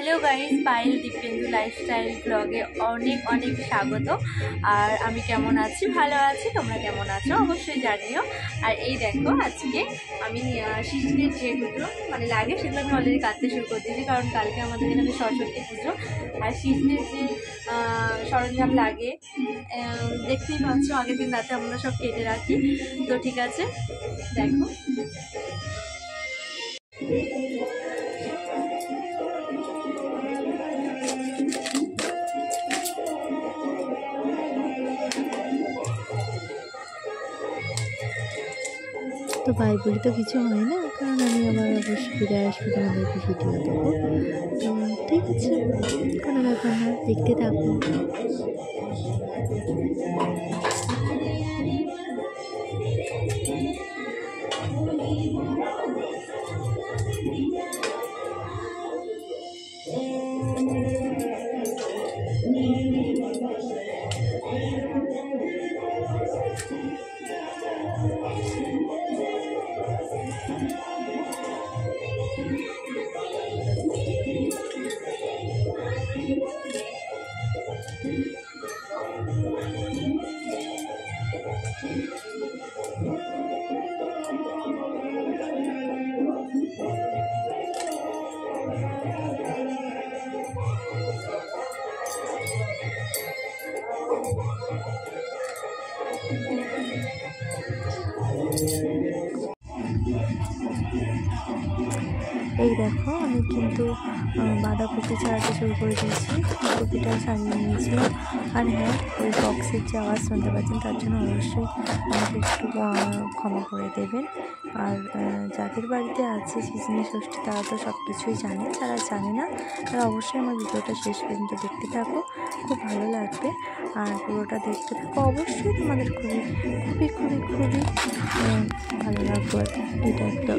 Hello guys, Payel Dipendu lifestyle ব্লগে অনেক অনেক স্বাগত। আর আমি কেমন আছি? ভালো আছি। তোমরা কেমন আছো অবশ্যই জানিও। আর এই দেখো, আজকে আমি সিজনের যেগুলো মানে লাগে সেগুলো আমি অলরেডি কাটতে শুরু করে দিয়েছি, কারণ কালকে আমাদের এখানে সরস্বতী পুজো। আর সিজনের যে সরঞ্জাম লাগে দেখতেই পাচ্ছ, আগের দিন রাতে আমরা সব কেটে রাখি। তো ঠিক আছে, দেখো। তো ভাই বলে তো কিছু হয় না, কারণ আমি আবার অবশ্যই ফিরে আসবো, তোমাদেরকে ভিডিও দেবো। তো ঠিক আছে, কোনো ব্যাপার না, দেখতে থাকো। এই দেখো, আমি কিন্তু বাঁধাকপি ছাড়াতে শুরু করে দিয়েছি। ফুলকপিটা ছাড়িয়ে নিয়েছিলাম। আর হ্যাঁ, ওই বক্সের যে আওয়াজ শুনতে পাচ্ছেন তার জন্য অবশ্যই আমাকে একটু ক্ষমা করে দেবেন। আর যাদের বাড়িতে আছে সিজনি ষষ্ঠী তারা তো সব কিছুই জানে, যারা জানে না তারা অবশ্যই আমার ভিডিওটা শেষ পর্যন্ত দেখতে থাকো, খুব ভালো লাগবে। আর পুরোটা দেখতে থাকো, অবশ্যই তোমাদের খুবই খুবই খুবই খুবই ভালো লাগবে। এটা একটা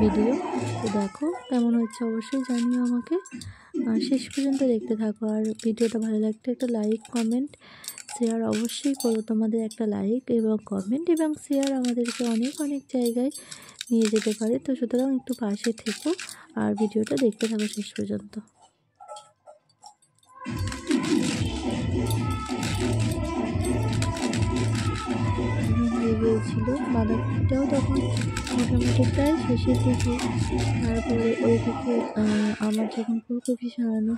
ভিডিও, তো দেখো কেমন হচ্ছে অবশ্যই জানিও আমাকে। শেষ পর্যন্ত দেখতে থাকো। আর ভিডিওটা ভালো লাগলে একটা লাইক, কমেন্ট, শেয়ার অবশ্যই করো। তোমাদের একটা লাইক এবং কমেন্ট এবং শেয়ার আমাদেরকে অনেক অনেক জায়গায় নিয়ে যেতে পারে। তো সুতরাং একটু পাশে থেকো আর ভিডিওটা দেখতে থাকো শেষ পর্যন্ত। হয়ে গিয়েছিল বাঁধাকপিটাও তখন মোটামুটি প্রায় শেষের দিকে। তারপরে ওইদিকে আমার যখন ফুলকপি সারানো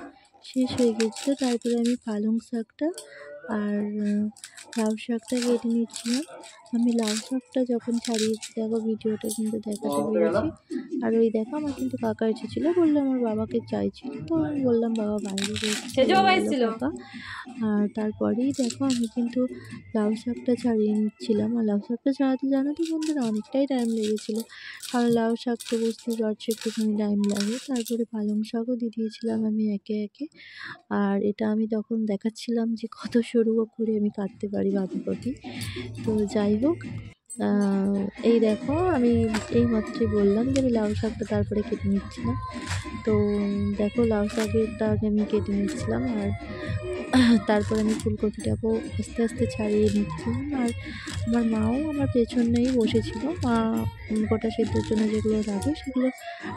শেষ হয়ে গেছিলো, তারপরে আমি পালং শাকটা আর লাউ শাকটা কেটে নিচ্ছিলাম। আমি লাউ শাকটা যখন ছাড়িয়েছি, দেখো ভিডিওটা কিন্তু দেখাতে পেরেছি। আর ওই দেখো, আমার কিন্তু কাকা এসেছিলো, বললো আমার বাবাকে চাইছিল, তো আমি বললাম বাবা বাইরে গিয়েছিল কাকা। আর তারপরেই দেখো আমি কিন্তু লাউ শাকটা ছাড়িয়ে নিচ্ছিলাম। আর লাউ শাকটা ছাড়াতে জানো তো বন্ধুরা, অনেকটাই টাইম লেগেছিলো, কারণ লাউ শাক তো বুঝতেই পারছো একটুখানি টাইম লাগে। তারপরে পালং শাকও দিয়ে দিয়েছিলাম আমি একে একে। আর এটা আমি তখন দেখাচ্ছিলাম যে কত সরু করে আমি কাটতে পারি বাঁধাকপি। তো যাই হোক, এই দেখো আমি এই মাত্রই বললাম যে আমি লাউ শাকটা তারপরে কেটে নিচ্ছিলাম। তো দেখো লাউ শাকটাকে আমি কেটে নিচ্ছিলাম। আর তারপরে আমি ফুলকপিটাকেও আস্তে আস্তে ছাড়িয়ে নিচ্ছিলাম। আর আমার মাও আমার পেছনেই বসেছিল, মা গোটা সেদ্ধর জন্য যেগুলো লাগে সেগুলো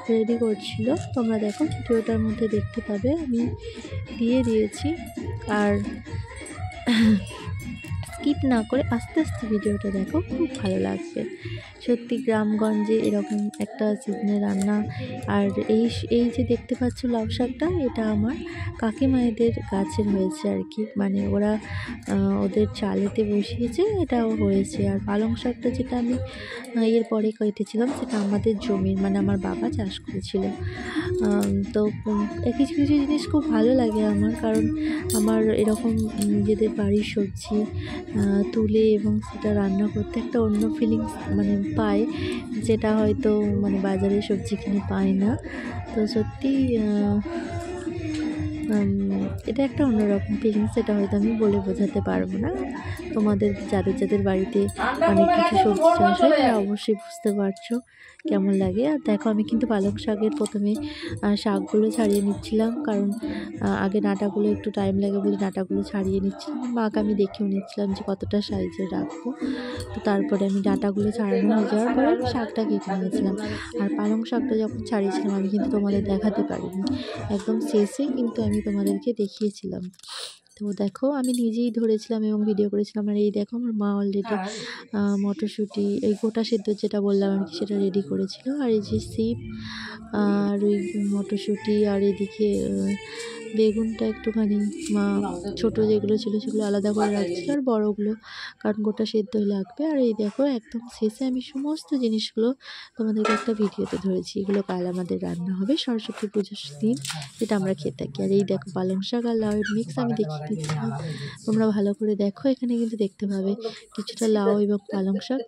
রেডি করছিল। তোমরা দেখো ভিডিওটার মধ্যে দেখতে পাবে, আমি দিয়ে দিয়েছি। আর স্কিপ না করে আস্তে আস্তে ভিডিওটা দেখো, খুব ভালো লাগবে। সত্যি গ্রামগঞ্জে এরকম একটা সিজনে রান্না। আর এই যে দেখতে পাচ্ছ লাউ শাকটা, এটা আমার কাকিমায়েদের গাছের হয়েছে আর কি, মানে ওরা ওদের চালেতে বসিয়েছে, এটাও হয়েছে। আর পালং শাকটা যেটা আমি এর পরে কেটেছিলাম, সেটা আমাদের জমির, মানে আমার বাবা চাষ করেছিল। তো কিছু কিছু জিনিস খুব ভালো লাগে আমার, কারণ আমার এরকম নিজেদের বাড়ির সবজি তুলে এবং সেটা রান্না করতে একটা অন্য ফিলিংস মানে পাই, যেটা হয়তো মানে বাজারে সবজি কিনে পাই না। তো সত্যি এটা একটা অন্যরকম ফিলিংস, সেটা হয়তো আমি বলে বোঝাতে পারবো না। তোমাদের যাদের যাদের বাড়িতে অনেক কিছু সবজি চাষ হয় তারা অবশ্যই বুঝতে পারছো কেমন লাগে। আর দেখো আমি কিন্তু পালং শাকের প্রথমে শাকগুলো ছাড়িয়ে নিচ্ছিলাম, কারণ আগে ডাঁটাগুলো একটু টাইম লাগে বলে ডাঁটাগুলো ছাড়িয়ে নিচ্ছিলাম। মাকে আমি দেখেও নিচ্ছিলাম যে কতটা সাইজে রাখবো। তো তারপরে আমি ডাঁটাগুলো ছাড়ানো হয়ে যাওয়ার পরে আমি শাকটা কেটে নিয়েছিলাম। আর পালং শাকটা যখন ছাড়িয়েছিলাম আমি কিন্তু তোমাদের দেখাতে পারিনি, একদম শেষে কিন্তু আমি তোমাদেরকে দেখিয়েছিলাম। তো দেখো আমি নিজেই ধরেছিলাম এবং ভিডিও করেছিলাম। আর এই দেখো আমার মা অলরেডি মটরশুঁটি এই গোটা সেদ্ধ যেটা বললাম আর কি সেটা রেডি করেছিল। আর এই যে সিম আর ওই মটরশুঁটি আর এদিকে বেগুনটা একটুখানি মা ছোটো যেগুলো ছিল সেগুলো আলাদা করে রাখছিল, আর বড়োগুলো কারণ গোটা সেদ্ধই লাগবে। আর এই দেখো একদম শেষে আমি সমস্ত জিনিসগুলো তোমাদেরকে একটা ভিডিওতে ধরেছি। এগুলো কাল আমাদের রান্না হবে সরস্বতী পুজোর দিন, যেটা আমরা খেয়ে থাকি। আর এই দেখো পালং শাক আর লাউয়ের মিক্স আমি দেখিয়ে দিচ্ছিলাম, তোমরা ভালো করে দেখো। এখানে কিন্তু দেখতে পাবে কিছুটা লাউ এবং পালং শাক।